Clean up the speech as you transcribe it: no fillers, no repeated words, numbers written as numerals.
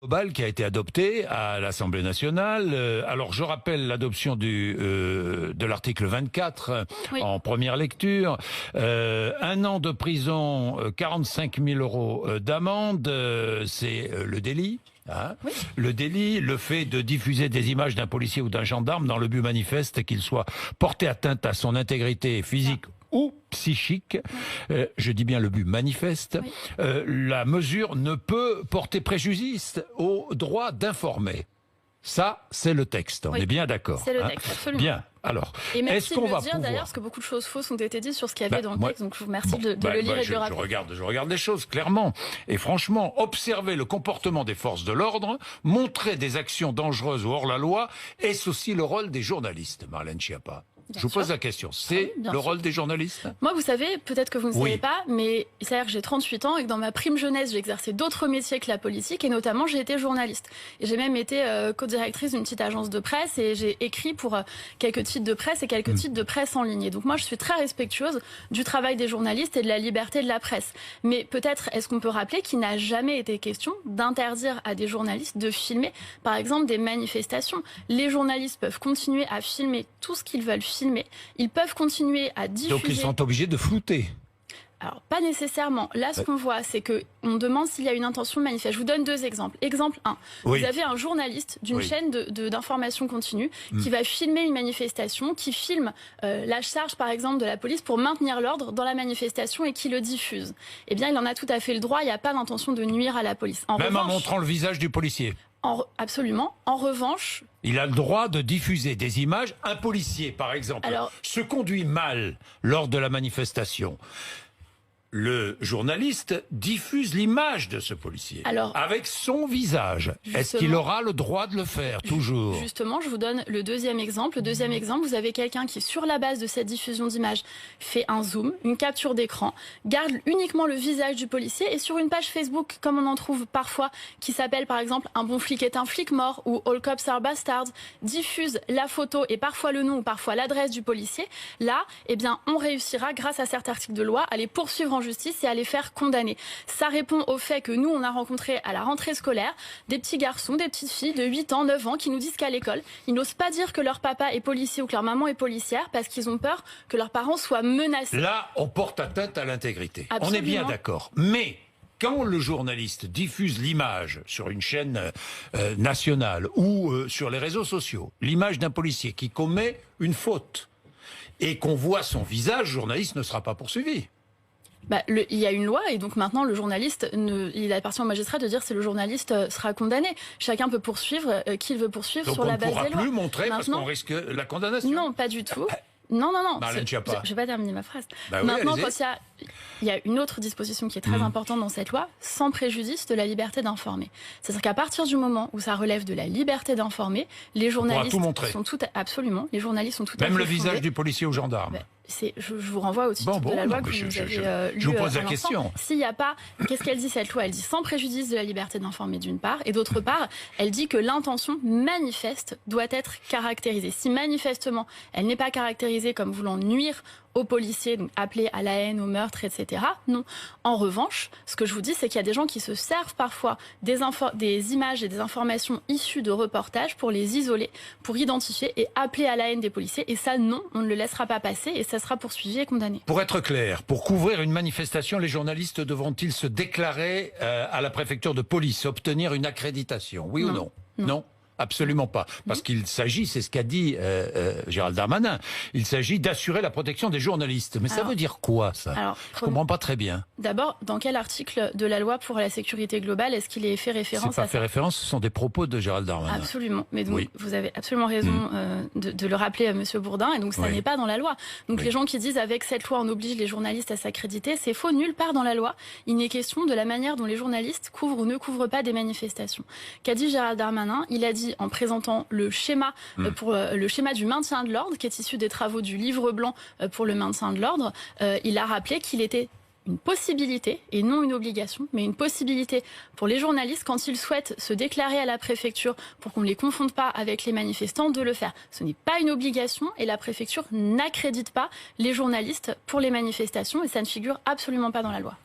Global qui a été adopté à l'Assemblée nationale. Alors je rappelle l'adoption de l'article 24 Oui. en première lecture. 1 an de prison, 45 000 euros d'amende, c'est le délit. Hein, Oui. le délit, le fait de diffuser des images d'un policier ou d'un gendarme dans le but manifeste qu'il soit porté atteinte à son intégrité physique ou psychique, je dis bien le but manifeste, Oui. la mesure ne peut porter préjudice au droit d'informer. Ça, c'est le texte, on Oui. est bien d'accord. C'est le texte, absolument. Bien, alors, Et merci est-ce qu'on de va le dire pouvoir... d'ailleurs, parce que beaucoup de choses fausses ont été dites sur ce qu'il y avait dans le moi- texte, donc je vous remercie Bon, de le lire et de le rappeler. je regarde les choses clairement. Et franchement, observer le comportement des forces de l'ordre, montrer des actions dangereuses ou hors la loi, est-ce aussi le rôle des journalistes, Marlène Schiappa? Bien Je vous pose sûr. la question. C'est bien le sûr. rôle des journalistes? Moi, vous savez, peut-être que vous ne Oui. savez pas, mais il s'avère que j'ai 38 ans et que dans ma prime jeunesse, j'ai exercé d'autres métiers que la politique et notamment j'ai été journaliste. Et j'ai même été co-directrice d'une petite agence de presse et j'ai écrit pour quelques titres de presse et quelques titres de presse en ligne. Et donc moi, je suis très respectueuse du travail des journalistes et de la liberté de la presse. Mais peut-être est-ce qu'on peut rappeler qu'il n'a jamais été question d'interdire à des journalistes de filmer, par exemple, des manifestations. Les journalistes peuvent continuer à filmer tout ce qu'ils veulent filmer. Ils peuvent continuer à diffuser. Donc ils sont obligés de flouter. Alors, pas nécessairement. Là, ce qu'on voit, c'est qu'on demande s'il y a une intention manifeste. Je vous donne 2 exemples. Exemple 1. Oui. Vous avez un journaliste d'une Oui. chaîne d'information continue qui va filmer une manifestation, qui filme la charge, par exemple, de la police pour maintenir l'ordre dans la manifestation et qui le diffuse. Eh bien, il en a tout à fait le droit. Il n'y a pas d'intention de nuire à la police. Même en montrant le visage du policier. Absolument. En revanche, Il a le droit de diffuser des images. Un policier, par exemple, Alors- se conduit mal lors de la manifestation. Le journaliste diffuse l'image de ce policier Alors- avec son visage. Est-ce qu'il Justement- aura le droit de le faire, toujours? Justement, je vous donne le deuxième exemple. Le deuxième exemple, vous avez quelqu'un qui, sur la base de cette diffusion d'images, fait un zoom, une capture d'écran, garde uniquement le visage du policier et sur une page Facebook, comme on en trouve parfois, qui s'appelle par exemple Un bon flic est un flic mort ou All cops are bastards, diffuse la photo et parfois le nom ou parfois l'adresse du policier. Là, eh bien, on réussira, grâce à cet article de loi, à les poursuivre en justice et à les faire condamner. Ça répond au fait que nous, on a rencontré à la rentrée scolaire des petits garçons, des petites filles de 8 ans, 9 ans qui nous disent qu'à l'école, ils n'osent pas dire que leur papa est policier ou que leur maman est policière parce qu'ils ont peur que leurs parents soient menacés. Là, on porte atteinte à l'intégrité. On est bien Absolument. d'accord. Mais quand le journaliste diffuse l'image sur une chaîne nationale ou sur les réseaux sociaux, l'image d'un policier qui commet une faute et qu'on voit son visage, le journaliste ne sera pas poursuivi. Il y a une loi et donc maintenant le journaliste, il appartient au magistrat de dire si le journaliste sera condamné. Chacun peut poursuivre qui il veut poursuivre Donc sur on la ne base pourra des lois. plus montrer parce Maintenant- qu'on risque la condamnation. Non, pas du tout. Non. Marlène Schiappa. Je vais pas terminer ma phrase. Bah oui, Maintenant, allez-y. quand il y a une autre disposition qui est très importante dans cette loi, sans préjudice de la liberté d'informer. C'est-à-dire qu'à partir du moment où ça relève de la liberté d'informer, les journalistes tout montrer. sont absolument, les journalistes sont tout à fait Même le visage fondés. du policier ou gendarme. Je vous renvoie au titre Bon, de la loi non, que mais vous je avez lu vous pose à la l'instant. question. S'il n'y a pas, qu'est-ce qu'elle dit cette loi? Elle dit sans préjudice de la liberté d'informer d'une part, et d'autre part, elle dit que l'intention manifeste doit être caractérisée. Si manifestement elle n'est pas caractérisée comme voulant nuire aux policiers, donc appeler à la haine, au meurtre, etc. Non. En revanche, ce que je vous dis, c'est qu'il y a des gens qui se servent parfois des images et des informations issues de reportages pour les isoler, pour identifier et appeler à la haine des policiers. Et ça, non, on ne le laissera pas passer et ça sera poursuivi et condamné. Pour être clair, pour couvrir une manifestation, les journalistes devront-ils se déclarer à la préfecture de police, obtenir une accréditation? Oui ou non? Non. Absolument pas. Parce qu'il s'agit, c'est ce qu'a dit Gérald Darmanin, il s'agit d'assurer la protection des journalistes. Mais ça veut dire quoi, ça? Je comprends pas très bien. D'abord, dans quel article de la loi pour la sécurité globale est-ce qu'il est fait référence C'est pas fait référence, ce sont des propos de Gérald Darmanin. Absolument. Mais donc, Oui. vous avez absolument raison de le rappeler à Monsieur Bourdin. Et donc, ça n'est pas dans la loi. Donc, les gens qui disent avec cette loi, on oblige les journalistes à s'accréditer, c'est faux. Nulle part dans la loi, il n'est question de la manière dont les journalistes couvrent ou ne couvrent pas des manifestations. Qu'a dit Gérald Darmanin? Il a dit, en présentant le schéma pour le schéma du maintien de l'ordre, qui est issu des travaux du livre blanc pour le maintien de l'ordre, il a rappelé qu'il était une possibilité, et non une obligation, mais une possibilité pour les journalistes, quand ils souhaitent se déclarer à la préfecture pour qu'on ne les confonde pas avec les manifestants, de le faire. Ce n'est pas une obligation et la préfecture n'accrédite pas les journalistes pour les manifestations et ça ne figure absolument pas dans la loi.